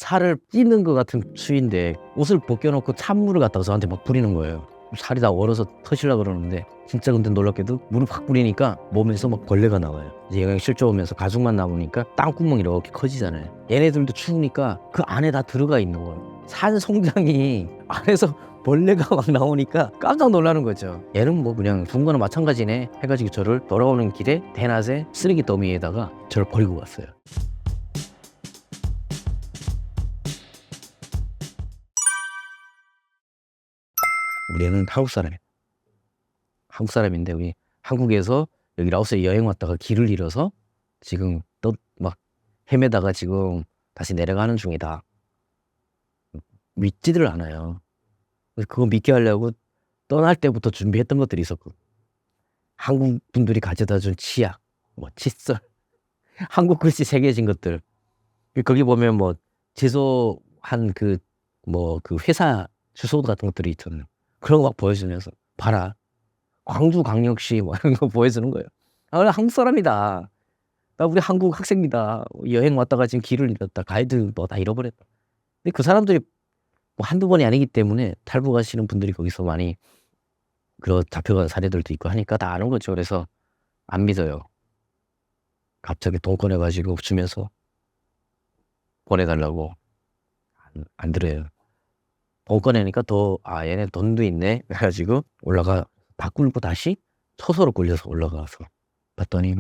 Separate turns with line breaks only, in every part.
살을 찢는 것 같은 추위인데 옷을 벗겨놓고 찬물을 갖다가 저한테 막 뿌리는 거예요. 살이 다 얼어서 터지려고 그러는데 진짜 근데 놀랍게도 물을 확 뿌리니까 몸에서 막 벌레가 나와요. 이제 영양이 실조 오면서 가죽만 남으니까 땅구멍이 이렇게 커지잖아요. 얘네들도 추우니까 그 안에 다 들어가 있는 거예요. 산 송장이 안에서 벌레가 막 나오니까 깜짝 놀라는 거죠. 얘는 뭐 그냥 죽은 거나 마찬가지네 해가지고 저를 돌아오는 길에 대낮에 쓰레기 더미에다가 저를 버리고 갔어요. 우리 애는 한국 사람인데 우리 한국에서 여기 라오스에 여행 왔다가 길을 잃어서 지금 또 막 헤매다가 지금 다시 내려가는 중이다. 믿지를 않아요. 그래서 그거 믿게 하려고 떠날 때부터 준비했던 것들이 있었고, 한국 분들이 가져다준 치약, 뭐 칫솔, 한국 글씨 새겨진 것들. 거기 보면 뭐 제조한 그 회사 주소 같은 것들이 있잖아요. 그런 거 막 보여주면서 봐라, 광주광역시 뭐 이런 거 보여주는 거예요. 아, 한국 사람이다. 나 우리 한국 학생이다. 여행 왔다가 지금 길을 잃었다. 가이드 뭐 다 잃어버렸다. 근데 그 사람들이 뭐 한두 번이 아니기 때문에 탈북하시는 분들이 거기서 많이 잡혀간 사례들도 있고 하니까 다 아는 거죠. 그래서 안 믿어요. 갑자기 돈 꺼내가지고 주면서 보내달라고 안 들어요. 돈 꺼내니까 얘네 돈도 있네. 그래가지고 다 끌고 다시 초소로 끌려서 올라가서 봤더니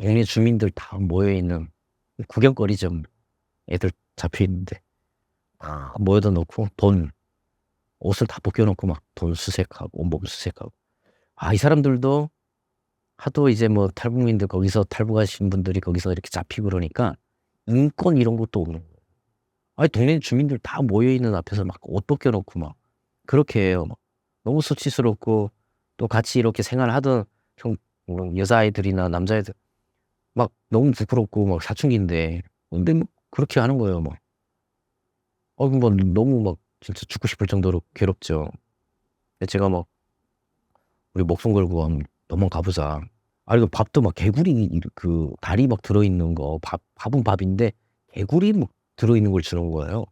얘네 주민들 다 모여있는 구경거리죠. 애들 잡혀있는데 모여다 놓고 옷을 다 벗겨놓고 막 돈 수색하고 온몸 수색하고. 이 사람들도 하도 이제 뭐 탈북민들 거기서 탈북하신 분들이 거기서 이렇게 잡히고 그러니까 인권 이런 것도 없는 거예요. 아니 동네 주민들 다 모여있는 앞에서 막 옷 벗겨놓고 막 그렇게 해요. 막 너무 수치스럽고, 또 같이 이렇게 생활하던 여자아이들이나 남자애들 막 너무 부끄럽고 막 사춘기인데 근데 뭐 그렇게 하는 거예요. 막 너무 막 진짜 죽고 싶을 정도로 괴롭죠. 근데 제가 막 우리 목숨 걸고 한번 도망가보자. 이거 밥도 막 개구리 그 다리 막 들어있는 거, 밥은 밥인데 개구리 막 들어있는 걸 주는 거예요.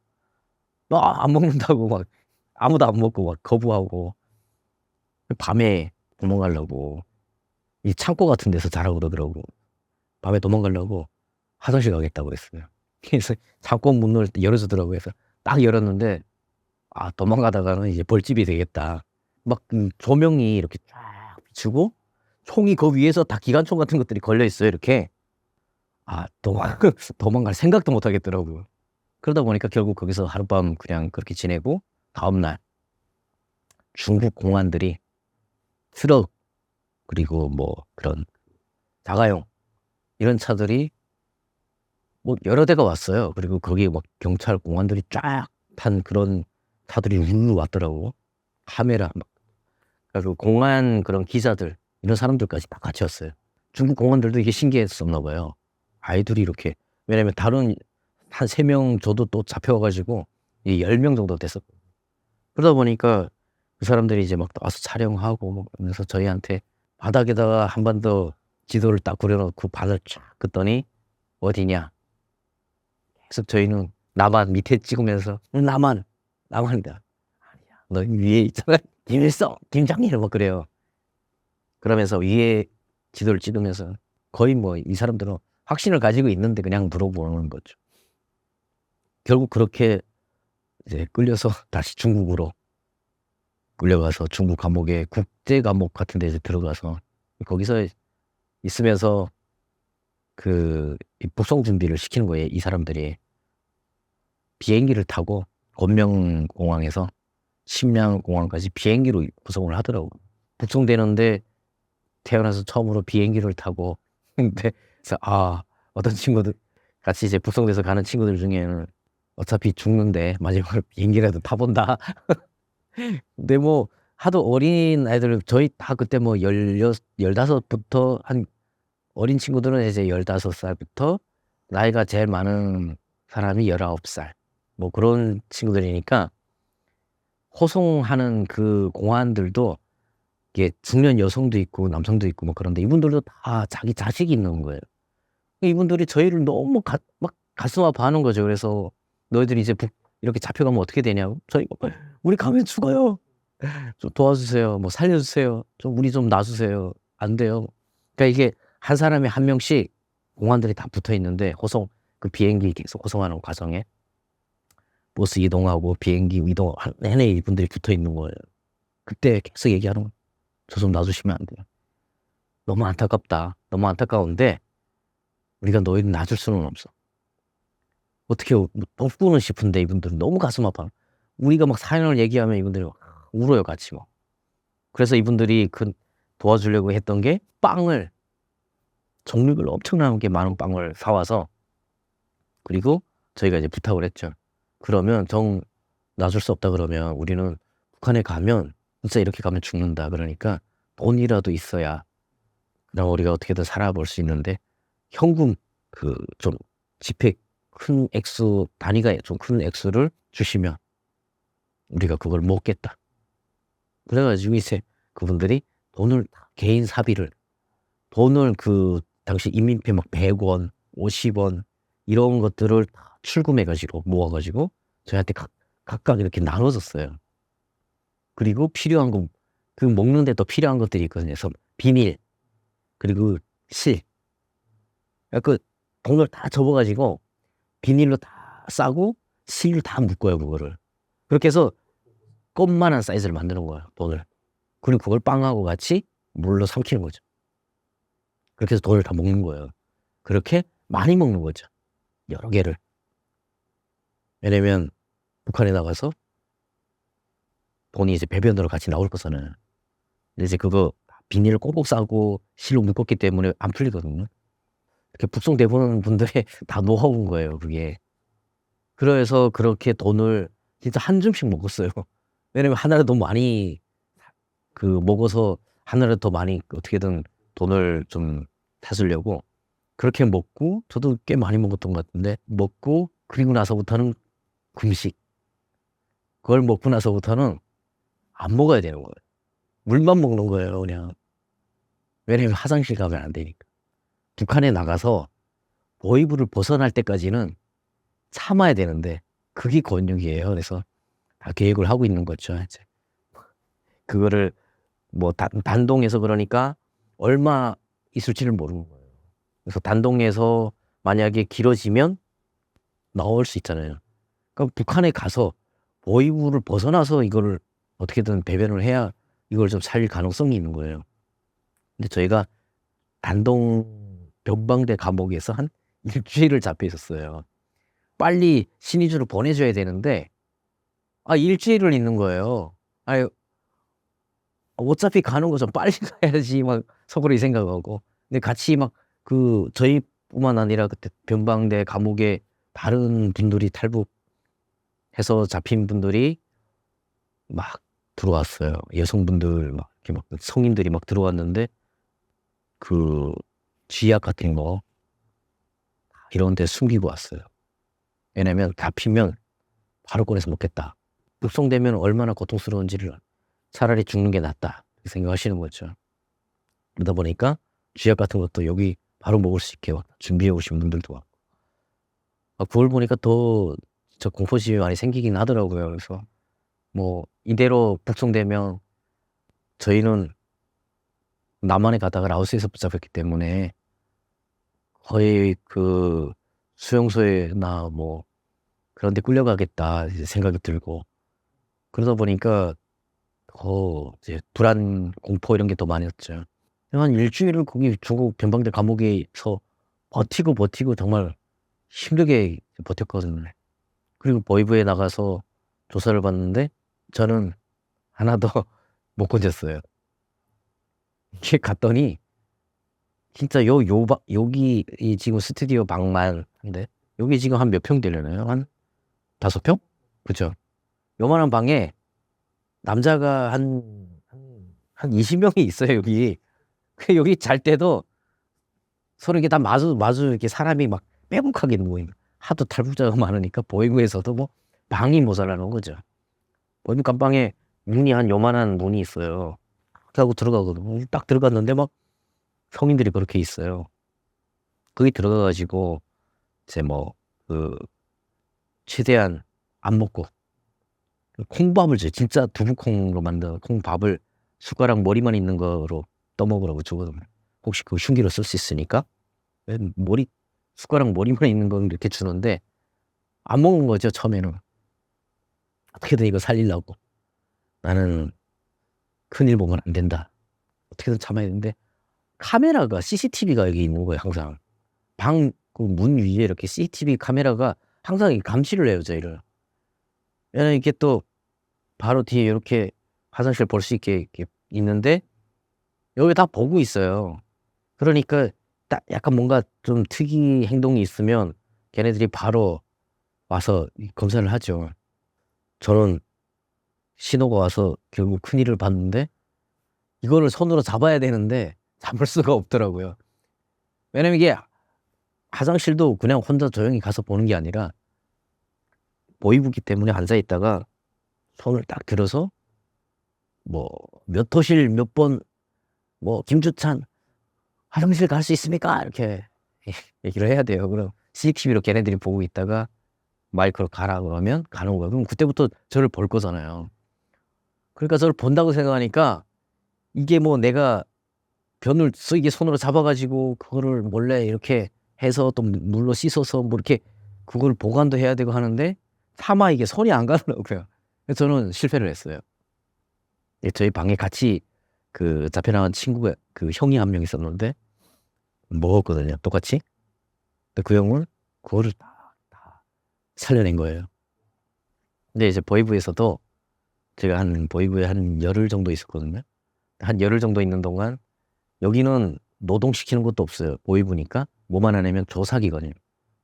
안 먹는다고 막 아무도 안 먹고 막 거부하고, 밤에 도망가려고 이 창고 같은 데서 자라고 그러더라고. 밤에 도망가려고 화장실 가겠다고 그랬어요. 그래서 창고 문을 열어주더라고요. 그래서 딱 열었는데 도망가다가는 이제 벌집이 되겠다. 막 조명이 이렇게 쫙 비추고 총이 그 위에서 다 기관총 같은 것들이 걸려 있어요. 이렇게 도망갈 생각도 못 하겠더라고요. 그러다 보니까 결국 거기서 하룻밤 그냥 그렇게 지내고, 다음날 중국 공안들이 트럭 그리고 뭐 그런 자가용 이런 차들이 뭐 여러 대가 왔어요. 그리고 거기에 막 경찰 공안들이 쫙 탄 그런 차들이 우르르 왔더라고. 카메라 막. 그리고 공안 그런 기자들 이런 사람들까지 다 같이 왔어요. 중국 공안들도 이게 신기했었나 봐요. 아이들이 이렇게, 왜냐면 다른 한 3명 저도 또 잡혀가지고 10명 정도 됐었거든요. 그러다 보니까 그 사람들이 이제 막 와서 촬영하고 뭐 그러면서 저희한테 바닥에다가 한 번 더 지도를 딱 그려놓고 바닥을 쫙 긋더니 어디냐. 그래서 저희는 나만 밑에 찍으면서 나만이다. 아니야, 너 위에 있잖아. 김일성, 김정일 뭐 그래요. 그러면서 위에 지도를 찍으면서 거의 뭐 이 사람들은 확신을 가지고 있는데 그냥 물어보는 거죠. 결국 그렇게 이제 끌려서 다시 중국으로 끌려가서 중국 감옥에 국제 감옥 같은 데 이제 들어가서 거기서 있으면서 이 북송 준비를 시키는 거예요. 이 사람들이 비행기를 타고 건명공항에서 심양공항까지 비행기로 구성을 하더라고. 북송되는데 태어나서 처음으로 비행기를 타고 근데 그래서 어떤 친구들 같이 이제 북송돼서 가는 친구들 중에는 어차피 죽는데 마지막으로 비행기라도 타본다. 근데 뭐 하도 어린 아이들, 저희 다 그때 뭐 15부터 한 어린 친구들은 이제 15살부터 나이가 제일 많은 사람이 19살 뭐 그런 친구들이니까 호송하는 그 공안들도 이게 중년 여성도 있고 남성도 있고 뭐 그런데 이분들도 다 자기 자식이 있는 거예요. 이분들이 저희를 너무 막 가슴 아파하는 거죠. 그래서 너희들이 이제 이렇게 잡혀가면 어떻게 되냐고. 저희 우리 가면 죽어요. 좀 도와주세요. 뭐 살려주세요. 좀 우리 좀 놔주세요. 안 돼요. 그러니까 이게 한 사람에 한 명씩 공안들이 다 붙어 있는데 그 비행기 계속 호송하는 과정에 버스 이동하고 비행기 이동 내내 이분들이 붙어 있는 거예요. 그때 계속 얘기하는 거예요. 저 좀 놔주시면 안 돼요. 너무 안타깝다. 너무 안타까운데 우리가 너희를 놔줄 수는 없어. 어떻게 돕고는 싶은데 이분들은 너무 가슴 아파. 우리가 막 사연을 얘기하면 이분들이 막 울어요, 같이 막. 그래서 이분들이 도와주려고 했던 게 빵을 종류별로 엄청나게 많은 빵을 사와서 그리고 저희가 이제 부탁을 했죠. 그러면 놔줄 수 없다 그러면 우리는 북한에 가면 진짜 이렇게 가면 죽는다. 그러니까 돈이라도 있어야 그럼 우리가 어떻게든 살아볼 수 있는데 현금 좀 지폐 큰 액수 단위가 좀 큰 액수를 주시면 우리가 그걸 먹겠다. 그래가지고 이제 그분들이 개인 사비를 돈을 당시 인민폐 막 100원, 50원 이런 것들을 다 출금해가지고 모아가지고 저희한테 각각 이렇게 나눠줬어요. 그리고 필요한 거 먹는데 더 필요한 것들이 있거든요. 그래서 비닐 그리고 실 돈을 다 접어가지고 비닐로 다 싸고 실로 다 묶어요. 그거를 그렇게 해서 껌만한 사이즈를 만드는 거예요. 돈을. 그리고 그걸 빵하고 같이 물로 삼키는 거죠. 그렇게 해서 돈을 다 먹는 거예요. 그렇게 많이 먹는 거죠. 여러 개를. 왜냐면 북한에 나가서 돈이 이제 배변으로 같이 나올 거잖아요. 근데 이제 그거 비닐을 꼭꼭 싸고 실로 묶었기 때문에 안 풀리거든요. 이렇게 북송 대부분 분들의 다 노하우인 거예요, 그게. 그래서 그렇게 돈을 진짜 한 줌씩 먹었어요. 왜냐면 하나를 너무 많이 먹어서 하나를 더 많이 어떻게든 돈을 좀 사주려고 그렇게 먹고 저도 꽤 많이 먹었던 것 같은데 먹고 그리고 나서부터는 금식. 그걸 먹고 나서부터는 안 먹어야 되는 거예요. 물만 먹는 거예요, 그냥. 왜냐면 화장실 가면 안 되니까. 북한에 나가서 보이부를 벗어날 때까지는 참아야 되는데 그게 권육이에요. 그래서 다 계획을 하고 있는 거죠. 이제 그거를 뭐 단동에서 그러니까 얼마 있을지를 모르는 거예요. 그래서 단동에서 만약에 길어지면 나올 수 있잖아요. 그러니까 북한에 가서 보이부를 벗어나서 이거를 어떻게든 배변을 해야 이걸 좀 살릴 가능성이 있는 거예요. 근데 저희가 단동 변방대 감옥에서 한 일주일을 잡혀 있었어요. 빨리 신의주로 보내줘야 되는데 일주일을 있는 거예요. 어차피 가는 거 좀 빨리 가야지 막 속으로 이 생각하고. 근데 같이 막 저희뿐만 아니라 그때 변방대 감옥에 다른 분들이 탈북해서 잡힌 분들이 막 들어왔어요. 여성분들 막 이렇게 막 성인들이 막 들어왔는데 쥐약 같은 거 이런 데 숨기고 왔어요. 왜냐면 잡히면 바로 꺼내서 먹겠다. 북송되면 얼마나 고통스러운지를 차라리 죽는 게 낫다 생각하시는 거죠. 그러다 보니까 쥐약 같은 것도 여기 바로 먹을 수 있게 준비해 오신 분들도 왔고 그걸 보니까 더 진짜 공포심이 많이 생기긴 하더라고요. 그래서 뭐 이대로 북송되면 저희는 남한에 가다가 라오스에서 붙잡혔기 때문에 거의 수용소에나 뭐 그런 데 끌려가겠다 이제 생각이 들고 그러다 보니까 이제 불안, 공포 이런 게 더 많았죠. 한 일주일을 거기 중국 변방대 감옥에서 버티고 정말 힘들게 버텼거든요. 그리고 보이부에 나가서 조사를 받는데 저는 하나도 못 건졌어요. 이렇게 갔더니 진짜 여기 지금 스튜디오 방만 한데 여기 지금 한 몇 평 되려나요? 한 5평? 그죠? 요만한 방에 남자가 한 20명이 있어요, 여기. 여기 잘 때도 서로 이게 다 마주 이렇게 사람이 막 빼곡하게 모임. 하도 탈북자가 많으니까 보이부에서도 뭐 방이 모자라는 거죠. 보이부 감방에 문이 한 요만한 문이 있어요. 그렇게 하고 들어가거든요. 딱 들어갔는데 막 성인들이 그렇게 있어요. 거기 들어가가지고 이제 뭐 그 최대한 안 먹고 콩밥을 줘. 진짜 두부콩으로 만든 콩밥을 숟가락 머리만 있는 거로 떠먹으라고 주거든요. 혹시 그 흉기로 쓸 수 있으니까 머리 숟가락 머리만 있는 건 이렇게 주는데 안 먹는 거죠 처음에는. 어떻게든 이거 살리려고 나는 큰일 보면 안 된다. 어떻게든 참아야 되는데 카메라가 CCTV가 여기 있는 거예요 항상. 방 그 문 위에 이렇게 CCTV 카메라가 항상 감시를 해요 저희를. 왜냐면 이게 또 바로 뒤에 이렇게 화장실 볼 수 있게 이렇게 있는데 여기 다 보고 있어요. 그러니까 딱 약간 뭔가 좀 특이 행동이 있으면 걔네들이 바로 와서 검사를 하죠. 저는 신호가 와서 결국 큰일을 봤는데 이거를 손으로 잡아야 되는데 잡을 수가 없더라고요. 왜냐면 이게 화장실도 그냥 혼자 조용히 가서 보는 게 아니라 보이부기 때문에 앉아 있다가 손을 딱 들어서 뭐 몇 호실 몇 번 뭐 김주찬 화장실 갈 수 있습니까? 이렇게 얘기를 해야 돼요. 그럼 CCTV로 걔네들이 보고 있다가 마이크로 가라 그러면 가는 거야. 그럼 그때부터 저를 볼 거잖아요. 그러니까 저를 본다고 생각하니까 이게 뭐 내가 변을 쓰게 손으로 잡아가지고 그거를 몰래 이렇게 해서 또 물로 씻어서 뭐 이렇게 그걸 보관도 해야 되고 하는데 차마 이게 손이 안 가더라고요. 그래서 저는 실패를 했어요. 저희 방에 같이 그 잡혀나간 친구가 그 형이 한 명 있었는데 먹었거든요. 똑같이. 근데 그 형은 그거를 다 살려낸 거예요. 근데 이제 보이부에서도 제가 한 보이부에 한 열흘 정도 있었거든요. 한 열흘 정도 있는 동안 여기는 노동시키는 것도 없어요. 보이부니까 뭐만 하냐면 조사기관이에요.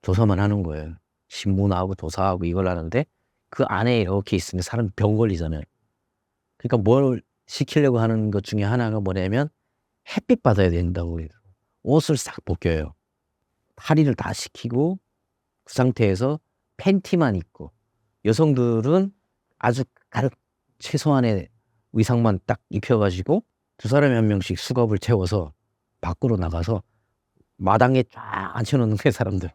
조사만 하는 거예요. 신문 나오고 조사하고 이걸 하는데 그 안에 이렇게 있으면 사람 병 걸리잖아요. 그러니까 뭘 시키려고 하는 것 중에 하나가 뭐냐면 햇빛 받아야 된다고 해서 옷을 싹 벗겨요. 탈의를 다 시키고 그 상태에서 팬티만 입고 여성들은 아주 가득 최소한의 의상만 딱 입혀가지고 두 사람이 한 명씩 수갑을 채워서 밖으로 나가서 마당에 쫙 앉혀놓는 게 사람들.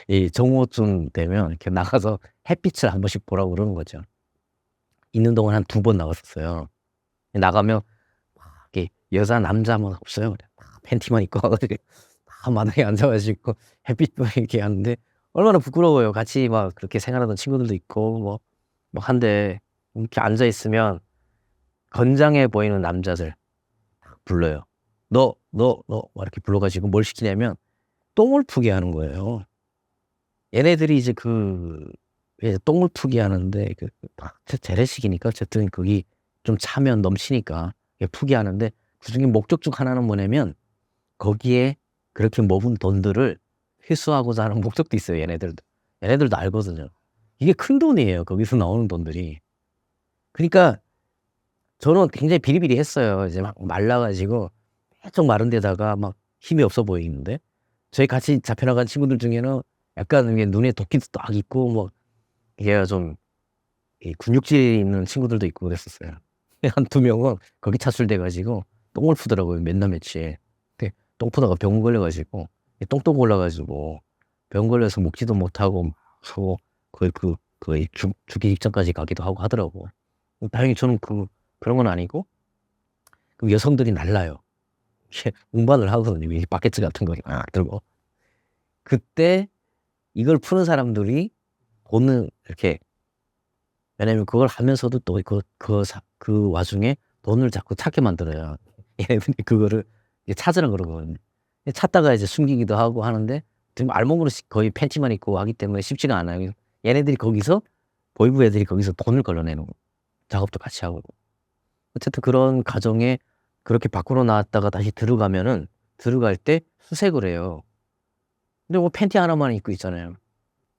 이 정오쯤 되면 이렇게 나가서 햇빛을 한 번씩 보라고 그러는 거죠. 있는 동안 한 2번 나갔었어요. 나가면 막 이렇게 여자 남자만 없어요. 팬티만 입고 와가지고 다 마당에 앉아가지고 햇빛 이렇게 하는데 얼마나 부끄러워요. 같이 막 그렇게 생활하던 친구들도 있고 뭐 한데 이렇게 앉아 있으면 건장해 보이는 남자들 불러요. 너 막 이렇게 불러가지고 뭘 시키냐면 똥을 푸게 하는 거예요. 얘네들이 이제 똥을 푸게 하는데 재래식이니까 어쨌든 거기 좀 차면 넘치니까 푸게 하는데 그중에 목적 중 하나는 뭐냐면 거기에 그렇게 먹은 돈들을 회수하고자 하는 목적도 있어요. 얘네들도 알거든요. 이게 큰 돈이에요. 거기서 나오는 돈들이. 그러니까 저는 굉장히 비리비리했어요. 이제 막 말라가지고 빼쩍 마른 데다가 막 힘이 없어 보이는데 저희 같이 잡혀나간 친구들 중에는 약간 이게 눈에 도끼도 딱 있고 뭐 이게 좀 근육질 있는 친구들도 있고 그랬었어요. 한 2명은 거기 차출돼가지고 똥을 푸더라고요. 맨날 며칠. 근데 똥 푸다가 병 걸려가지고 똥똥 올라가지고 병 걸려서 먹지도 못하고 거의 죽기 직전까지 가기도 하고 하더라고. 다행히 저는 그런 건 아니고 그 여성들이 날라요. 운반을 하거든요. 이 바켓츠 같은 거 들고. 그때 이걸 푸는 사람들이 돈을 이렇게 왜냐면 그걸 하면서도 또 그 와중에 돈을 자꾸 찾게 만들어요. 얘네들이 그거를 찾으라 그러거든요. 찾다가 이제 숨기기도 하고 하는데 지금 알몸으로 거의 팬티만 입고 하기 때문에 쉽지가 않아요. 얘네들이 거기서 보이부 애들이 거기서 돈을 걸러내는 작업도 같이 하고 어쨌든 그런 과정에 그렇게 밖으로 나왔다가 다시 들어갈 때 수색을 해요. 근데 뭐 팬티 하나만 입고 있잖아요.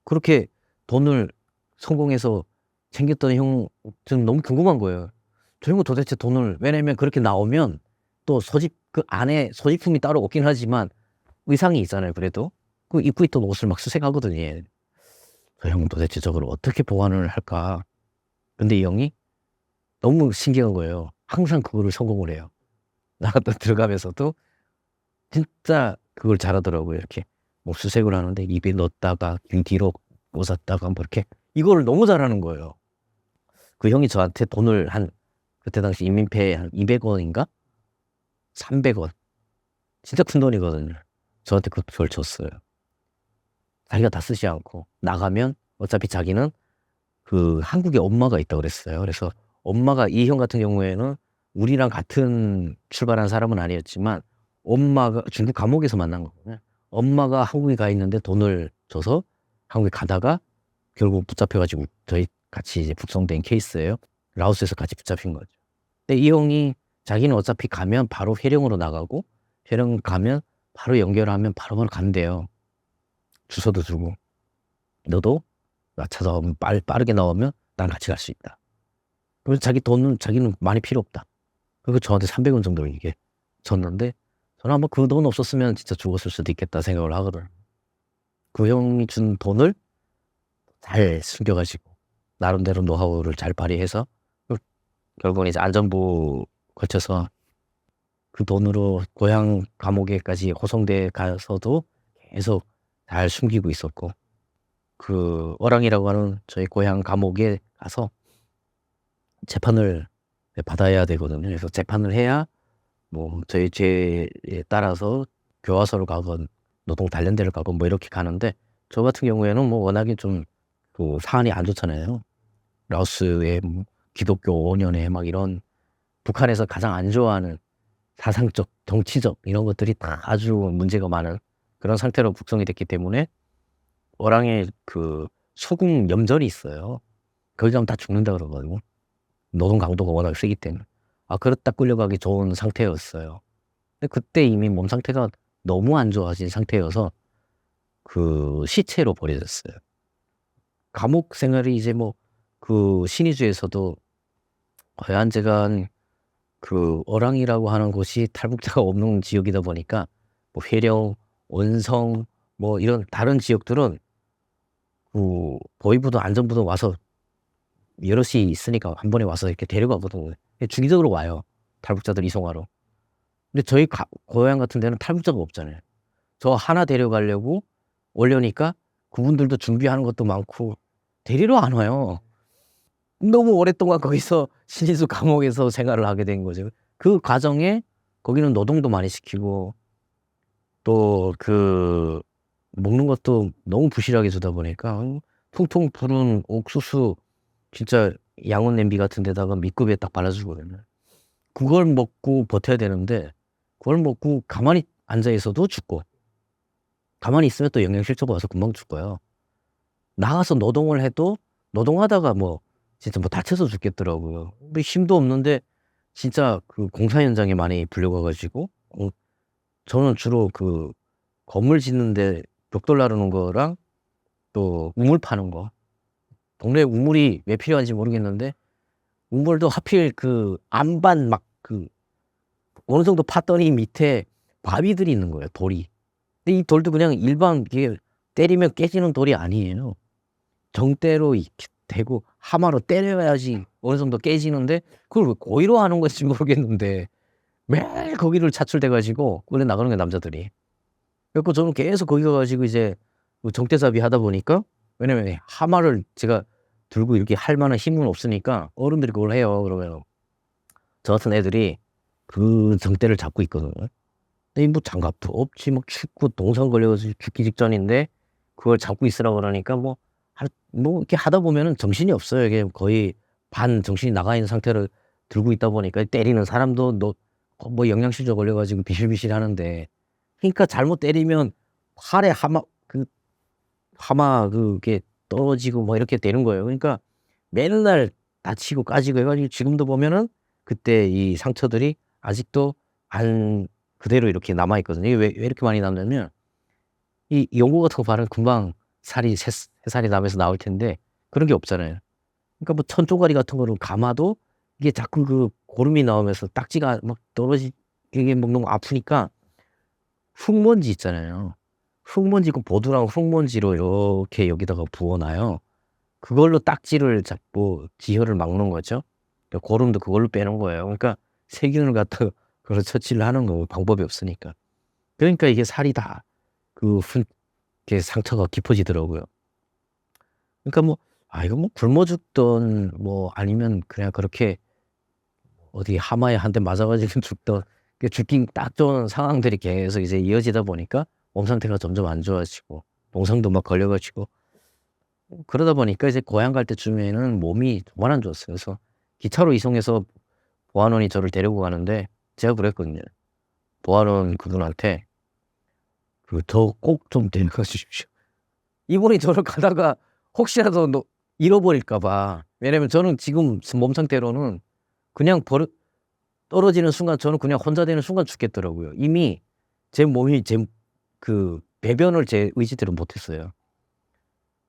그렇게 돈을 성공해서 챙겼던 형 저는 너무 궁금한 거예요. 저 형은 도대체 돈을 왜냐면 그렇게 나오면 또 그 안에 소지품이 따로 없긴 하지만 의상이 있잖아요. 그래도 그 입고 있던 옷을 막 수색하거든요. 얘. 저 형은 도대체 저걸 어떻게 보관을 할까? 근데 이 형이 너무 신기한 거예요. 항상 그거를 성공을 해요. 나갔다 들어가면서도 진짜 그걸 잘하더라고요. 이렇게 뭐 수색을 하는데 입에 넣었다가 등 뒤로 꽂았다가 뭐 이렇게 이거를 너무 잘하는 거예요. 그 형이 저한테 돈을 그때 당시 인민폐 한 200원인가? 300원. 진짜 큰 돈이거든요. 저한테 그걸 줬어요. 자기가 다 쓰지 않고 나가면 어차피 자기는 그 한국에 엄마가 있다고 그랬어요. 그래서 엄마가 이 형 같은 경우에는 우리랑 같은 출발한 사람은 아니었지만 엄마가 중국 감옥에서 만난 거거든요. 엄마가 한국에 가 있는데 돈을 줘서 한국에 가다가 결국 붙잡혀가지고 저희 같이 이제 북송된 케이스예요. 라오스에서 같이 붙잡힌 거죠. 근데 이 형이 자기는 어차피 가면 바로 회령으로 나가고 회령 가면 바로 연결하면 바로바로 간대요. 주소도 주고 너도 나 찾아오면 빠르게 나오면 난 같이 갈 수 있다. 그래서 자기는 많이 필요 없다. 그리고 저한테 300원 정도를 이게 줬는데 저는 아마 그 돈 없었으면 진짜 죽었을 수도 있겠다 생각을 하거든. 그 형이 준 돈을 잘 숨겨가지고 나름대로 노하우를 잘 발휘해서 결국은 이제 안전부 거쳐서 그 돈으로 고향 감옥에까지 호송대에 가서도 계속 잘 숨기고 있었고 그 어랑이라고 하는 저희 고향 감옥에 가서 재판을 받아야 되거든요. 그래서 재판을 해야 뭐 저희 죄에 따라서 교화소를 가건 노동 단련대를 가건 뭐 이렇게 가는데 저 같은 경우에는 뭐 워낙에 좀 그 사안이 안 좋잖아요. 라오스의 뭐 기독교 5년에 막 이런 북한에서 가장 안 좋아하는 사상적, 정치적 이런 것들이 다 아주 문제가 많은 그런 상태로 북송이 됐기 때문에 어랑에 그 소국 염전이 있어요. 거기 가면 다 죽는다 그러거든요. 노동 강도가 워낙 세기 때문에. 그렇다 끌려가기 좋은 상태였어요. 근데 그때 이미 몸 상태가 너무 안 좋아진 상태여서 그 시체로 버려졌어요. 감옥 생활이 이제 뭐 그 신의주에서도 허얀제간 그 어랑이라고 하는 곳이 탈북자가 없는 지역이다 보니까 뭐 회령, 원성 뭐 이런 다른 지역들은 그 보위부도 안전부도 와서 여럿이 있으니까 한 번에 와서 이렇게 데려가거든요. 주기적으로 와요. 탈북자들 이송하러. 근데 저희 고향 같은 데는 탈북자가 없잖아요. 저 하나 데려가려고 오려니까 그분들도 준비하는 것도 많고 데리러 안 와요. 너무 오랫동안 거기서 신의주 감옥에서 생활을 하게 된 거죠. 그 과정에 거기는 노동도 많이 시키고 또 그 먹는 것도 너무 부실하게 주다 보니까 퉁퉁 부은 옥수수 진짜 양은 냄비 같은 데다가 밑급에 딱 발라주거든요. 그걸 먹고 버텨야 되는데 그걸 먹고 가만히 앉아 있어도 죽고 가만히 있으면 또 영양실조가 와서 금방 죽고요. 나가서 노동을 해도 노동하다가 뭐 진짜 뭐 다쳐서 죽겠더라고요. 뭐 힘도 없는데 진짜 그 공사 현장에 많이 불려가가지고 저는 주로 그 건물 짓는데 벽돌 나르는 거랑 또 우물 파는 거. 동네에 우물이 왜 필요한지 모르겠는데 우물도 하필 그 안반 막 그 어느 정도 팠더니 밑에 바위들이 있는 거예요. 돌이. 근데 이 돌도 그냥 일반 이게 때리면 깨지는 돌이 아니에요. 정대로 이렇게 대고 하마로 때려야지 어느 정도 깨지는데 그걸 왜 고의로 하는 건지 모르겠는데 매일 거기를 차출돼 가지고 끌려 나가는 거예요, 남자들이. 그래서 저는 계속 거기 가가지고 이제 그 정대잡이 하다 보니까 왜냐면 하마를 제가 들고 이렇게 할 만한 힘은 없으니까 어른들이 그걸 해요. 그러면 저 같은 애들이 그 정대를 잡고 있거든요. 근데 뭐 장갑도 없지, 뭐 춥고 동상 걸려가지고 죽기 직전인데 그걸 잡고 있으라고 그러니까 뭐 이렇게 하다 보면은 정신이 없어요. 이게 거의 반 정신이 나가 있는 상태로 들고 있다 보니까 때리는 사람도 뭐 영양실조 걸려가지고 비실비실 하는데 그러니까 잘못 때리면 팔에 하마 그게 떨어지고 뭐 이렇게 되는 거예요. 그러니까 맨날 다치고 까지고 해가지고 지금도 보면은 그때 이 상처들이 아직도 안 그대로 이렇게 남아 있거든요. 이게 왜 이렇게 많이 남냐면 이 연고 같은 거 바르면 금방 살이 새살이 나면서 나올 텐데 그런 게 없잖아요. 그러니까 뭐 천조가리 같은 거를 감아도 이게 자꾸 그 고름이 나오면서 딱지가 막 이게 막 너무 아프니까 흙먼지 있잖아요. 흙먼지 그 보드랑 흙먼지로 이렇게 여기다가 부어놔요. 그걸로 딱지를 잡고 지혈을 막는 거죠. 그러니까 고름도 그걸로 빼는 거예요. 그러니까 세균을 갖다가 그걸 처치를 하는 거 방법이 없으니까. 그러니까 이게 살이 다 그 이렇게 상처가 깊어지더라고요. 그러니까 뭐 이거 뭐 굶어 죽든 뭐 아니면 그냥 그렇게 어디 하마에 한 대 맞아 가지고 죽든 죽긴 딱 좋은 상황들이 계속 이제 이어지다 보니까 몸 상태가 점점 안 좋아지고 동상도 막 걸려 가지고 그러다 보니까 이제 고향 갈 때쯤에는 몸이 정말 안 좋았어요. 그래서 기차로 이송해서 보안원이 저를 데리고 가는데 제가 그랬거든요. 보안원 그분한테 "저 꼭 좀 데려가 주십시오." 이분이 저를 가다가 혹시라도 잃어버릴까 봐. 왜냐면 저는 지금 몸 상태로는 그냥 떨어지는 순간 저는 그냥 혼자 되는 순간 죽겠더라고요. 이미 제 몸이 배변을 제 의지대로 못 했어요.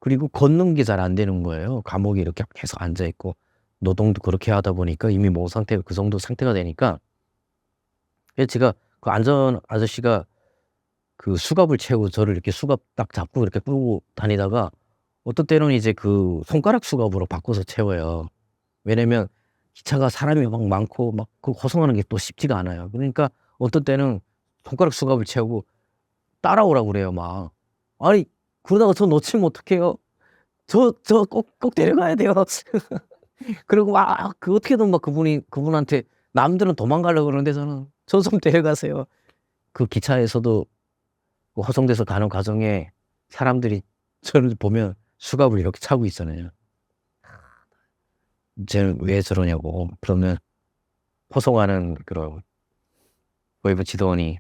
그리고 걷는 게 잘 안 되는 거예요. 감옥에 이렇게 계속 앉아 있고 노동도 그렇게 하다 보니까 이미 몸 상태가 그 정도 상태가 되니까 그래서 제가 그 안전 아저씨가 그 수갑을 채우고 저를 이렇게 수갑 딱 잡고 이렇게 끌고 다니다가 어떤 때는 이제 그 손가락 수갑으로 바꿔서 채워요. 왜냐면 기차가 사람이 막 많고 막 그 호송하는 게 또 쉽지가 않아요. 그러니까 어떤 때는 손가락 수갑을 채우고 따라오라고 그래요 막. 아니 그러다가 저 놓치면 어떡해요. 저 꼭 데려가야 돼요. 그리고 막 어떻게든 막 그분한테 남들은 도망가려고 그러는데 저는 "저 좀 데려가세요." 그 기차에서도 그 호송돼서 가는 과정에 사람들이 저를 보면 수갑을 이렇게 차고 있잖아요. 쟤는 왜 저러냐고. 그러면 호송하는 그런 외부 지도원이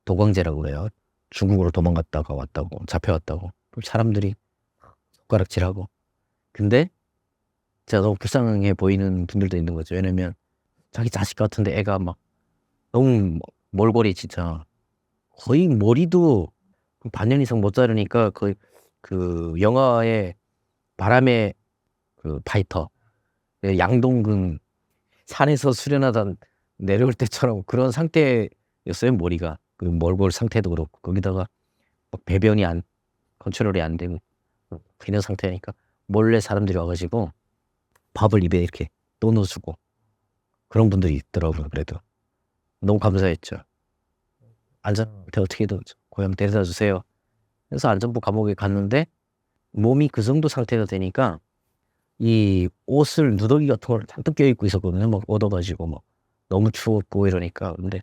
도광제라고 그래요. 중국으로 도망갔다가 왔다고 잡혀왔다고. 그럼 사람들이 손가락질하고. 근데 제가 너무 불쌍해 보이는 분들도 있는 거죠. 왜냐면 자기 자식 같은데 애가 막 너무 몰골이 진짜 거의 머리도 반년 이상 못 자르니까 거의 그 영화의 바람의 그 파이터 양동근 산에서 수련하다 내려올 때처럼 그런 상태였어요 머리가. 그리고 몰골 상태도 그렇고 거기다가 막 배변이 컨트롤이 안 되고 이런 상태니까 몰래 사람들이 와 가지고 밥을 입에 이렇게 떠 넣어 주고 그런 분들이 있더라고요 그래도. 너무 감사했죠. "안전한테 어떻게든 고향 데려다 주세요." 그래서 안전부 감옥에 갔는데 몸이 그 정도 상태가 되니까 이 옷을 누더기 같은 걸 잔뜩 껴입고 있었거든요 막 얻어 가지고 막 너무 추웠고 이러니까. 근데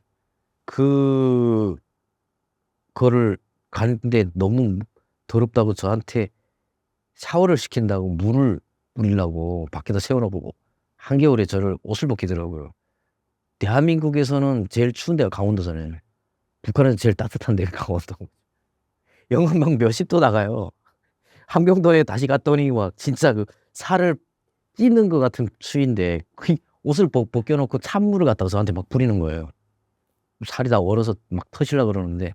그거를 가는데 너무 더럽다고 저한테 샤워를 시킨다고 물을 뿌리려고 밖에다 세워 놓고 한겨울에 저를 옷을 벗기더라고요. 대한민국에서는 제일 추운 데가 강원도잖아요. 북한에서 제일 따뜻한 데가 강원도. 영하 막 몇십 도 나가요. 함경도에 다시 갔더니 막 진짜 그 살을 찌는 것 같은 추위인데 그 옷을 벗겨 놓고 찬물을 갖다가 저한테 막 뿌리는 거예요. 살이 다 얼어서 막 터지려고 그러는데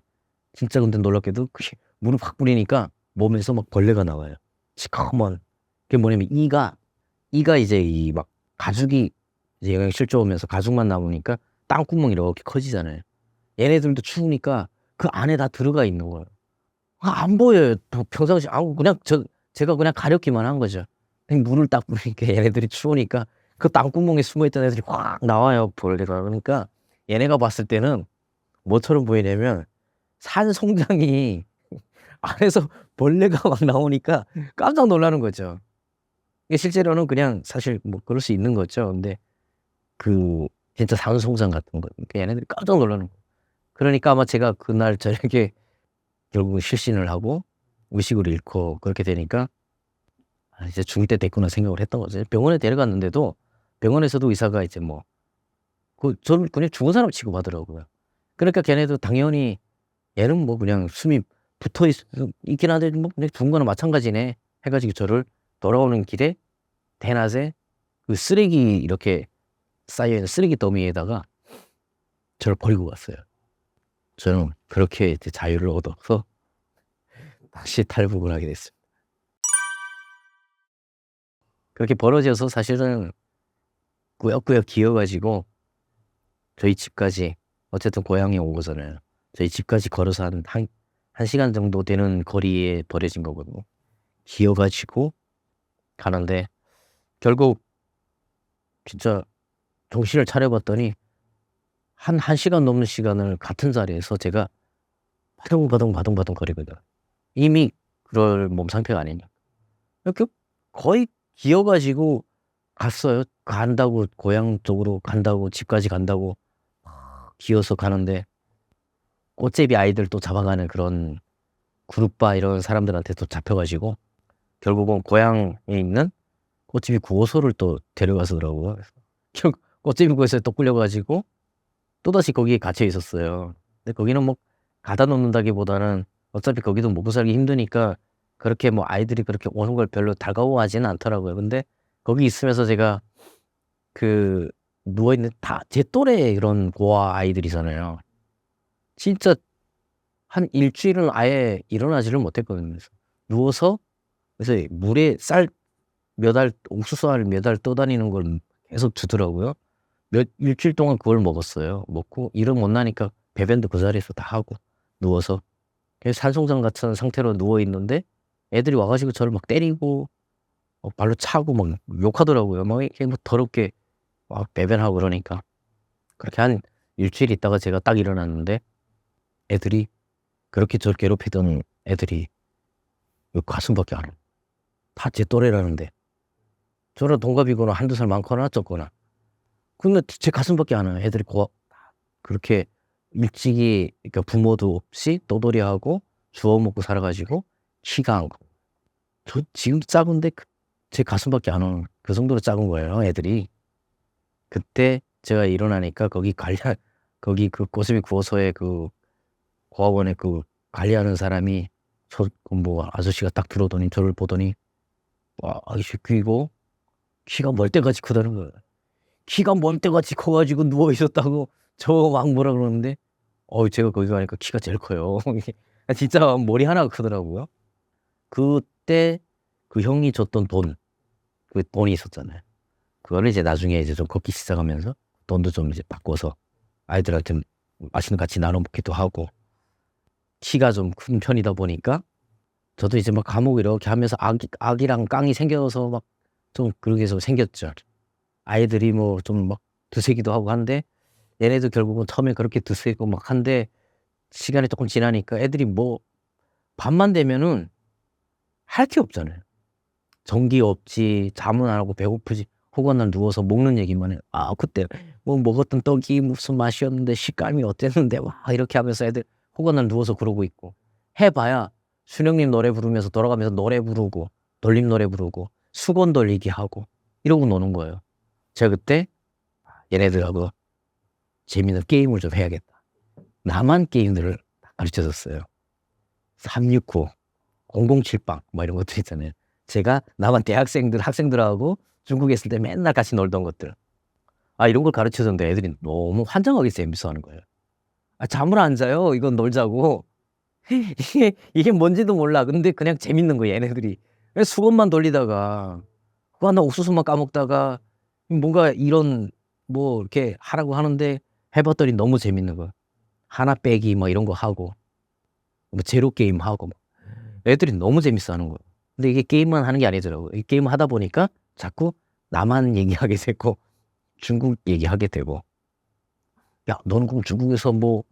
진짜 근데 놀랍게도 물을 확 뿌리니까 몸에서 막 벌레가 나와요. 시커먼. 그게 뭐냐면 이가 이제 이 막 가죽이 이제 영양이 실조오면서 가죽만 남으니까 땅구멍이 이렇게 커지잖아요. 얘네들도 추우니까 그 안에 다 들어가 있는 거예요. 안 보여요. 평상시 그냥 제가 그냥 가렸기만 한 거죠. 그냥 물을 딱 뿌리니까 얘네들이 추우니까 그 땅구멍에 숨어 있던 애들이 확 나와요, 벌레가. 그러니까 얘네가 봤을 때는 뭐처럼 보이냐면 산송장이 안에서 벌레가 막 나오니까 깜짝 놀라는 거죠. 이게 실제로는 그냥 사실 뭐 그럴 수 있는 거죠. 근데 그 진짜 산송장 같은 거. 그러니까 얘네들이 깜짝 놀라는 거예요. 그러니까 아마 제가 그날 저녁에 결국은 실신을 하고 의식을 잃고 그렇게 되니까 '아 이제 죽을 때 됐구나.' 생각을 했던 거죠. 병원에 데려갔는데도 병원에서도 의사가 이제 뭐 저를 그냥 죽은 사람 취급하더라고요. 그러니까 걔네도 당연히 '얘는 뭐 그냥 숨이 있긴 한데 뭐 그냥 죽은 거나 마찬가지네.' 해 가지고 저를 돌아오는 길에 대낮에 그 쓰레기 이렇게 쌓여 있는 쓰레기 더미에다가 저를 버리고 갔어요. 저는 그렇게 이제 자유를 얻어서 다시 탈북을 하게 됐습니다. 그렇게 벌어져서 사실은 꾸역꾸역 기어 가지고 저희 집까지 어쨌든 고향에 온 거잖아요. 저희 집까지 걸어서 한 시간 정도 되는 거리에 버려진 거거든요. 기어 가지고 가는데 결국 진짜 정신을 차려 봤더니 한 시간 넘는 시간을 같은 자리에서 제가 바둥바둥 거리거든요. 이미 그럴 몸 상태가 아니니까. 이렇게 거의 기어 가지고 갔어요. 간다고 고향 쪽으로 간다고 집까지 간다고 기어서 가는데 꽃제비 아이들 또 잡아가는 그런 그룹바 이런 사람들한테 또 잡혀 가지고 결국은 고향에 있는 꽃제비 구호소를 또 데려가서더라고요. 그래서 결국 꽃제비 구호소에 또 끌려 가지고 또다시 거기에 갇혀 있었어요. 근데 거기는 뭐 가다 놓는다기보다는 어차피 거기도 먹고 살기 힘드니까 그렇게 뭐 아이들이 그렇게 오는 걸 별로 달가워하지는 않더라고요. 근데 거기 있으면서 제가 그 누워 있는 다 제 또래 그런 고아 아이들이잖아요. 진짜 한 일주일은 아예 일어나지를 못했거든요. 그래서 누워서 그래서 물에 쌀 몇 알 옥수수 알 몇 알 떠다니는 걸 계속 주더라고요. 일주일 동안 그걸 먹었어요. 먹고 일은 못 나니까 배변도 그 자리에서 다 하고 누워서 그래서 산송장 같은 상태로 누워 있는데 애들이 와 가지고 저를 막 때리고 발로 차고 막 욕하더라고요. 막 이렇게 뭐 더럽게 막 배변하고 그러니까. 그렇게 한 일주일 있다가 제가 딱 일어났는데 애들이 그렇게 저를 괴롭히던 애들이 요 가슴밖에 안 해요. 다 제 또래라는데. 저랑 동갑이거나 한두 살 많거나 적거나. 근데 제 가슴밖에 안 와요. 애들이 그렇게 일찍이 그러니까 부모도 없이 떠돌이하고 주워 먹고 살아 가지고 키가 안 크고. 저 지금도 작은데 제 가슴밖에 안 오는 그 정도로 작은 거예요, 애들이. 그때 제가 일어나니까 거기 그 꽃제비 구호소의 그 고아원에 그 관리하는 사람이 뭐 아저씨가 딱 들어오더니 저를 보더니 와 아저씨 키가 멀대같이 크다는 거예요. 키가 멀대같이 커 가지고 누워 있었다고 저 막 뭐라 그러는데 제가 거기 가니까 키가 제일 커요. 진짜 머리 하나가 크더라고요. 그때 그 형이 줬던 그 돈이 있었잖아요. 그거를 이제 나중에 이제 좀 걷기 시작하면서 돈도 좀 이제 바꿔서 아이들한테 맛있는 거 같이 나눠 먹기도 하고 키가 좀 큰 편이다 보니까 저도 이제 막 감옥 이렇게 하면서 아기랑 깡이 생겨서 막 좀 그렇게 해서 생겼죠. 아이들이 뭐 좀 막 두세기도 하고 한데 얘네도 결국은 처음에 그렇게 두세고 막 한데 시간이 조금 지나니까 애들이 뭐 밤만 되면은 할 게 없잖아요. 전기 없지, 잠은 안 하고 배고프지. 혹은 누워서 먹는 얘기만 해요. "아 그때 뭐 먹었던 떡이 무슨 맛이었는데 식감이 어땠는데." 막 이렇게 하면서 애들 혹은 누워서 그러고 있고. 해 봐야 순영님 노래 부르면서 돌아가면서 노래 부르고 돌림 노래 부르고 수건 돌리기 하고 이러고 노는 거예요. 제가 그때 '얘네들하고 재미있는 게임을 좀 해야겠다.' 남한 게임들을 가르쳐 줬어요. 369, 007빵 뭐 이런 것들 있잖아요. 제가 남한 학생들하고 중국에 있을 때 맨날 같이 놀던 것들. 이런 걸 가르쳐 줬는데 애들이 너무 환장하게 재밌어하는 거예요. 잠을 안 자요. 이건 놀자고. 이게 뭔지도 몰라. 근데 그냥 재밌는 거예요, 얘네들이. 그래서 수건만 돌리다가 그거 하나 옥수수만 까먹다가 뭔가 이런 뭐 이렇게 하라고 하는데 해 봤더니 너무 재밌는 거야. 하나 빼기 뭐 이런 거 하고 뭐 제로 게임 하고 막. 애들이 너무 재밌어하는 거예요. 근데 이게 게임만 하는 게 아니더라고요. 이 게임을 하다 보니까 자꾸 남한 얘기하게 되고 중국 얘기하게 되고 "야 너는 그럼 중국에서 뭐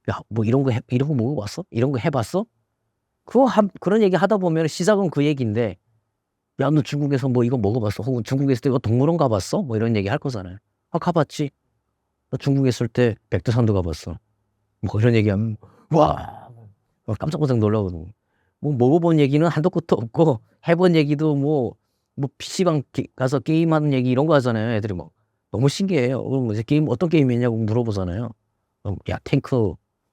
야 뭐 이런 거 먹어 봤어? 이런 거 해 봤어?" 그런 얘기 하다 보면 시작은 그 얘기인데 "야 너 중국에서 뭐 이거 먹어 봤어?" 혹은 "중국에 있을 때 이거 동물원 가 봤어?" 뭐 이런 얘기 할 거잖아요. "아 가 봤지." "나 중국에 있을 때 백두산도 가 봤어." 뭐 이런 얘기하면 와 깜짝깜짝 놀라거든요. 뭐 먹어 본 얘기는 한도 끝도 없고 해본 얘기도 뭐 PC방 가서 게임하는 얘기 이런 거 하잖아요. 애들이 막 너무 신기해요. 그럼 이제 게임 "어떤 게임이냐고?" 물어보잖아요. 그럼 "야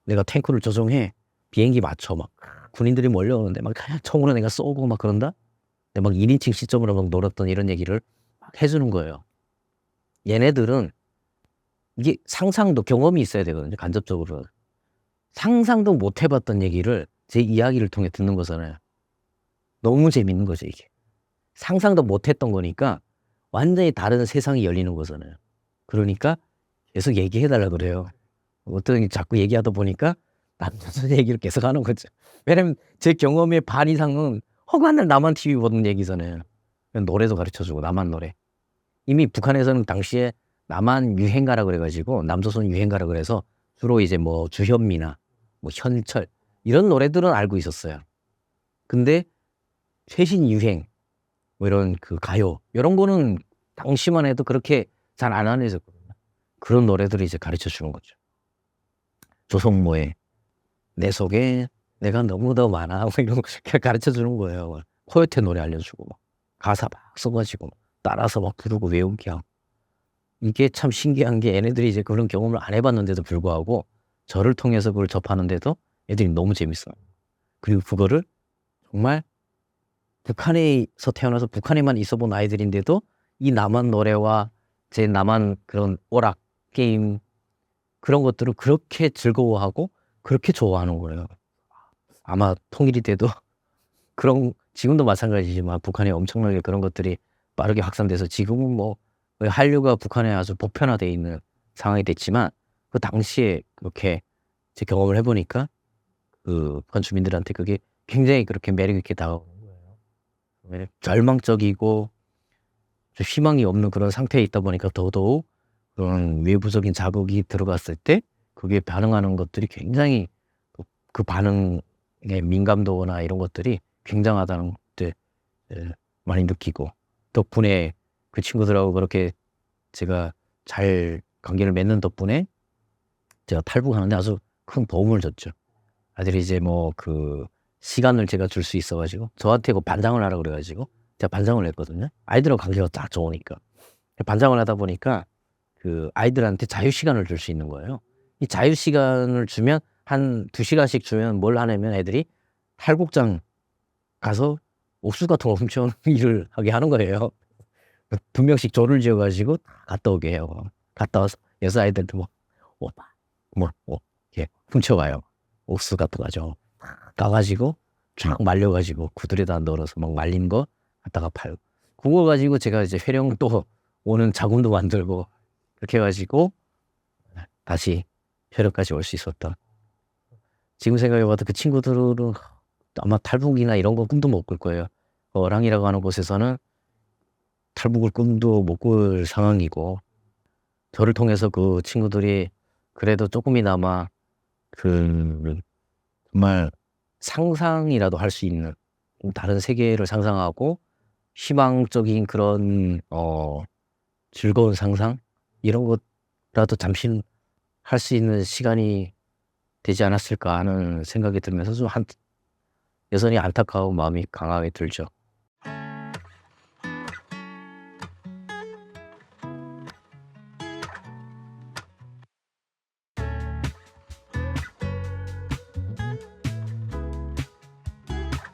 내가 탱크를 조종해. 비행기 맞춰." 막 군인들이 몰려오는데 막 총으로 내가 쏘고 막 그런다? 근데 막 1 인칭 시점으로 막 놀았던 이런 얘기를 막 해 주는 거예요. 얘네들은 이게 상상도 경험이 있어야 되거든요, 간접적으로. 상상도 못 해 봤던 얘기를 제 이야기를 통해 듣는 거잖아요. 너무 재밌는 거죠, 이게. 상상도 못 했던 거니까 완전히 다른 세상이 열리는 거잖아요. 그러니까 계속 얘기해 달라 그래요. 어떤 자꾸 얘기하다 보니까 남자들 얘기를 계속 하는 거죠. 왜냐면 제 경험의 반 이상은 허가날 남한 TV 보는 얘기잖아요. 노래도 가르쳐 주고 남한 노래. 이미 북한에서는 당시에 남한 유행가라 그래 가지고 남조선 유행가라 그래서 주로 이제 뭐 주현미나 뭐 현철 이런 노래들은 알고 있었어요. 근데 최신 유행 뭐 이런 그 가요 이런 거는 당시만 해도 그렇게 잘 안 알려졌거든요. 그런 노래들을 이제 가르쳐 주는 거죠. 조성모의 내 속에 내가 너무 더 많아 뭐 이런 거 가르쳐 주는 거예요. 막 코요테 노래 알려주고 막 가사 막 써가지고 따라서 막 부르고 외우게 하고. 이게 참 신기한 게 얘네들이 이제 그런 경험을 안 해봤는데도 불구하고 저를 통해서 그걸 접하는데도 애들이 너무 재밌어요. 그리고 그거를 정말 북한에서 태어나서 북한에만 있어본 아이들인데도 이 남한 노래와 제 남한 그런 오락 게임 그런 것들을 그렇게 즐거워하고 그렇게 좋아하는 거예요. 아마 통일이 돼도 그런 지금도 마찬가지지만 북한에 엄청나게 그런 것들이 빠르게 확산돼서 지금은 뭐 거의 한류가 북한에 아주 보편화돼 있는 상황이 됐지만 그 당시에 그렇게 제 경험을 해 보니까 그 북한 주민들한테 그게 굉장히 그렇게 매력 있게 다가오는 거예요. 왜 절망적이고 좀 희망이 없는 그런 상태에 있다 보니까 더더욱 그런 외부적인 자극이 들어갔을 때 그게 반응하는 것들이 굉장히 그 반응의 민감도나 이런 것들이 굉장하다는 것들 많이 느끼고 덕분에 그 친구들하고 그렇게 제가 잘 관계를 맺는 덕분에 제가 탈북하는데 아주 큰 도움을 줬죠. 아들이 이제 뭐 그 시간을 제가 줄 수 있어 가지고 저한테 그 반장을 하라 그래 가지고 제가 반장을 했거든요. 아이들하고 관계가 딱 좋으니까. 반장을 하다 보니까 그 아이들한테 자유 시간을 줄 수 있는 거예요. 이 자유 시간을 주면 한 2시간씩 주면 뭘 하냐면 애들이 탈곡장 가서 옥수수 같은 거 훔쳐오는 일을 하게 하는 거예요. 2명씩 조를 지어 가지고 갔다 오게 해요. 갔다 와서 여자아이들도 이렇게 훔쳐와요. 옥수수 같은 거 가지고 가 가지고 쫙 말려 가지고 구들에다 널어서 막 말린 거 갖다가 팔고 그거 가지고 제가 이제 회령 또 오는 자금도 만들고 그렇게 해 가지고 다시 회령까지 올 수 있었던. 지금 생각해 봐도 그 친구들은 아마 탈북이나 이런 거 꿈도 못 꿀 거예요. 어랑이라고 하는 곳에서는 탈북을 꿈도 못 꿀 상황이고 저를 통해서 그 친구들이 그래도 쪼끔이나마 그 정말 상상이라도 할 수 있는 다른 세계를 상상하고 희망적인 그런 즐거운 상상 이런 것라도 잠시 할 수 있는 시간이 되지 않았을까 하는 생각이 들면서 좀 여전히 안타까운 마음이 강하게 들죠.